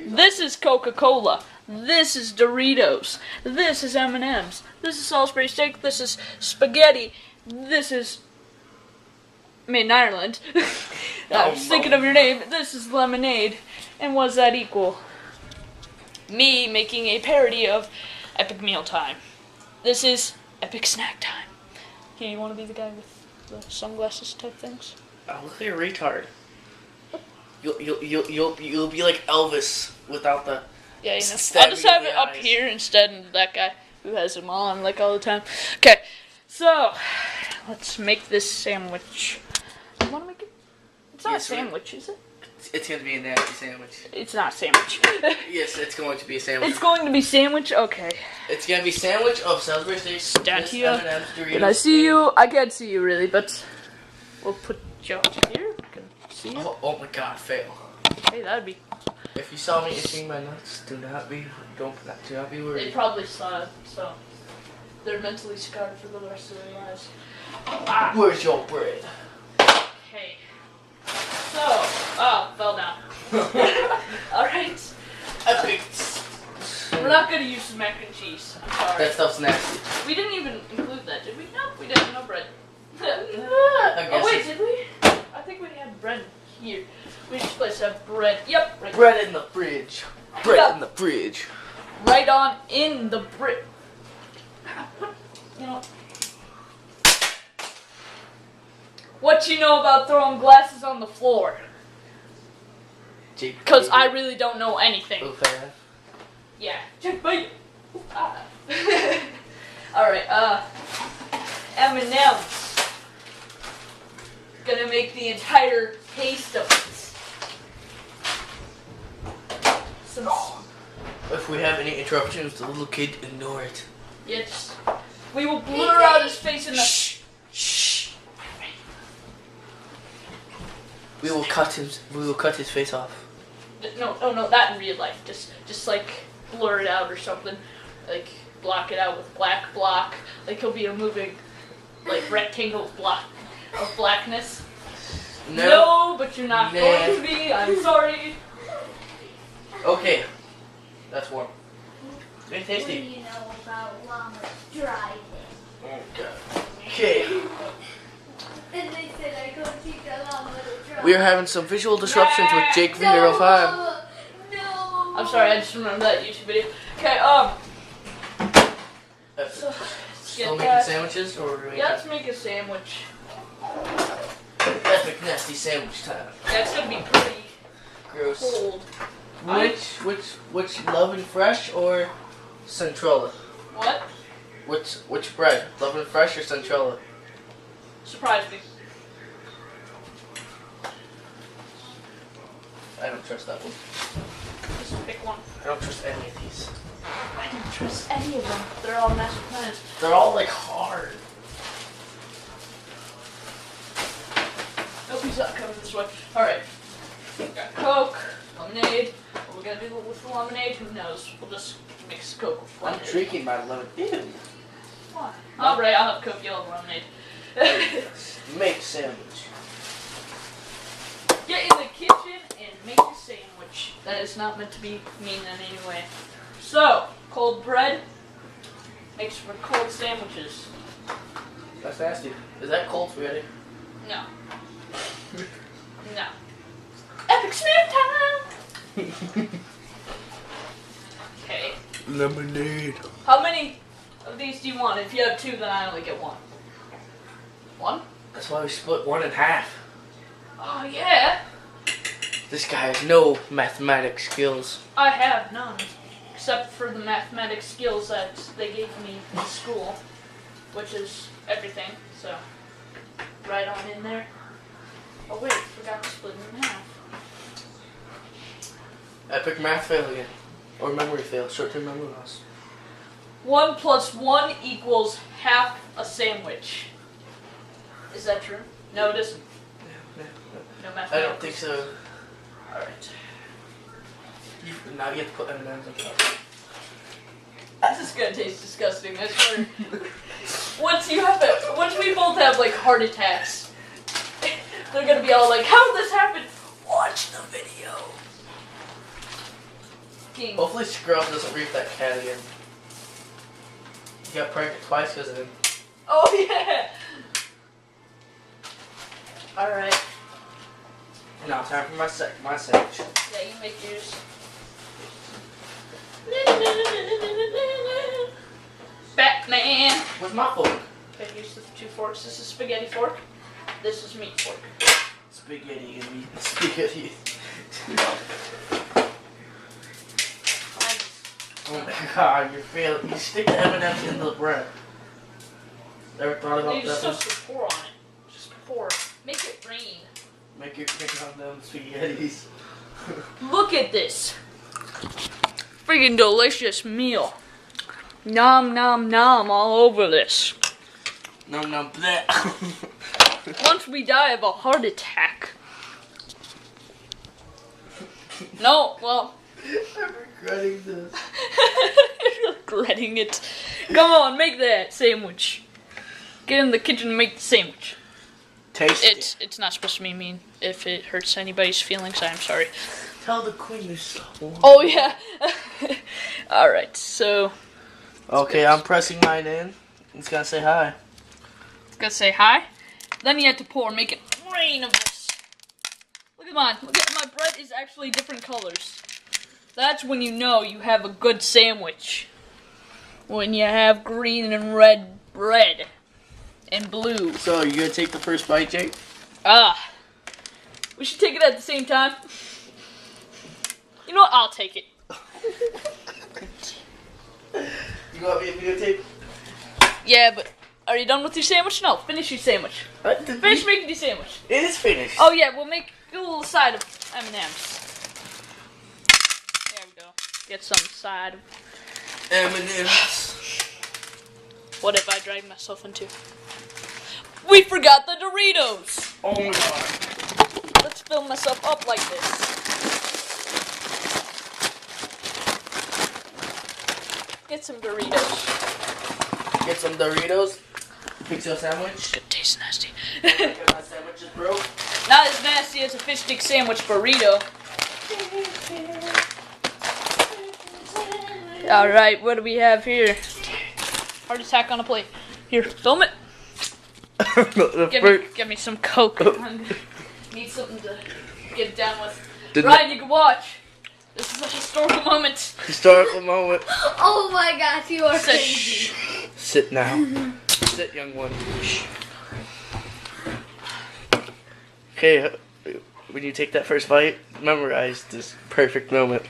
This is Coca-Cola. This is Doritos. This is M&M's. This is Salisbury steak. This is spaghetti. This is made in Ireland. I was thinking of your name. This is lemonade. And what does that equal? Me making a parody of Epic Meal Time. This is Epic Snack Time. Here, you want to be the guy with the sunglasses type things? Oh, look like a retard. You'll be like Elvis without the. Yeah, you know. I'll just have it up here instead of that guy who has them on like all the time. Okay, so let's make this sandwich. You want to make it? It's not a sandwich, is it? It's going to be a nasty sandwich. It's not a sandwich. Yes, it's going to be a sandwich. It's going to be sandwich? Okay. It's going to be sandwich of Salisbury steak. Stand here. M&M's, Doritos. Can I see you? I can't see you really, but we'll put you up here. I can see you. Oh my god, fail. Hey, that'd be... If you saw me itching my nuts, do not be worried. They probably saw it, so they're mentally scarred for the rest of their lives. Where's your bread? Okay. So, fell down. Alright. Epic. We're not gonna use mac and cheese. I'm sorry. That stuff's nasty. We didn't even include that, did we? No, we didn't. No bread. Oh wait, did we? I think we had bread here. We just supposed to have bread. Yep. Right bread in the fridge. Bread in the fridge. Right on in the brick. You know. What you know about throwing glasses on the floor? Because I really don't know anything. Okay. Yeah. Check bait. Alright, M&M's. Gonna make the entire taste of it. If we have any interruptions, the little kid, ignore it. Yes. We will blur out his face in the... Shh. We will cut his face off. No, that in real life. Just like blur it out or something. Like block it out with black block. Like he'll be removing like rectangle block of blackness. No, but you're not going to be. I'm sorry. Okay. That's warm. Very tasty. What do you know about llamas driving? Oh god. Okay. And they said I go teach a llama to drive. We are having some visual disruptions with Jake Video 5. No. I'm sorry, I just remembered that YouTube video. Okay, so Still making sandwiches, or let's make a sandwich. Epic nasty sandwich time. That's gonna be pretty gross. Cold. Which Love and Fresh or Centrella? What? Which bread? Love and Fresh or Centrella? Surprise me. I don't trust that one. Just pick one. I don't trust any of these. I don't trust any of them. They're all master plans. They're all like hard. Nope, he's not coming this way. Alright. Got Coke, lemonade. What we're gonna do with the lemonade, who knows? We'll just mix Coke with lemonade. I'm drinking my lemon. Ew. Why? Alright, I'll have Coke, you'll have lemonade. Make sandwich. Get in the kitchen and make a sandwich. That is not meant to be mean in any way. So, cold bread makes for cold sandwiches. That's nasty. Is that cold spaghetti? No. No. Epic snack time! Okay. Lemonade. How many of these do you want? If you have two, then I only get one. One? That's why we split one in half. Oh, yeah. This guy has no mathematics skills. I have none. Except for the mathematics skills that they gave me in school. Which is everything, so right on in there. Oh wait, forgot to split it in half. Epic math fail again. Or memory fail, short-term memory loss. 1 + 1 = half a sandwich. Is that true? No, it isn't. No mathematics. I don't think so. Alright. Now you have to put M&M's on top. This is gonna taste disgusting, I swear. Once we both have like heart attacks, they're gonna be all like, how did this happen? Watch the video. fucking. Hopefully Squirrel doesn't reap that cat again. He got pregnant twice because of him. Oh yeah. All right. Now time for my sandwich. Yeah, you make yours. Batman. Where's my fork? Okay, use the 2 forks. This is spaghetti fork. This is meat fork. Spaghetti and meat. Spaghetti. Oh my god, you're failing. You stick the M&M's in the bread. Ever thought about You're that? supposed to pour on it. Just pour. Make it rain. Make your drink on them spaghettis. Look at this. Freaking delicious meal. Nom nom nom all over this. Nom nom bleh. Once we die of a heart attack. No, well. I'm regretting this. You're regretting it. Come on, make that sandwich. Get in the kitchen and make the sandwich. Taste it. It's not supposed to be mean. If it hurts anybody's feelings, I'm sorry. Tell the queen you're so warm. Oh yeah. Alright, so. Okay, I'm pressing mine in. It's gonna say hi. It's gonna say hi. Then you have to pour, make it rain of this. Look at mine. Look at my bread is actually different colors. That's when you know you have a good sandwich. When you have green and red bread. And blue. So, you gonna take the first bite, Jake? We should take it at the same time. You know what? I'll take it. You want me to videotape? Yeah, but are you done with your sandwich? No, finish your sandwich. Finish making your sandwich. It is finished. Oh yeah, we'll make a little side of M&M's. There we go. Get some side of M&M's. What have I dragged myself into? We forgot the Doritos! Oh my god. Let's fill myself up like this. Get some Doritos. Get some Doritos. Fix your sandwich. It tastes nasty. Get my sandwiches, bro. Not as nasty as a fish stick sandwich burrito. Alright, what do we have here? Heart attack on a plate. Here, film it. Give me some Coke. I need something to get down with. Ryan, you can watch. This is a historical moment. Historical moment. Oh my gosh, you are crazy. Sit now. Sit, young one. Okay, when you take that first bite, memorize this perfect moment.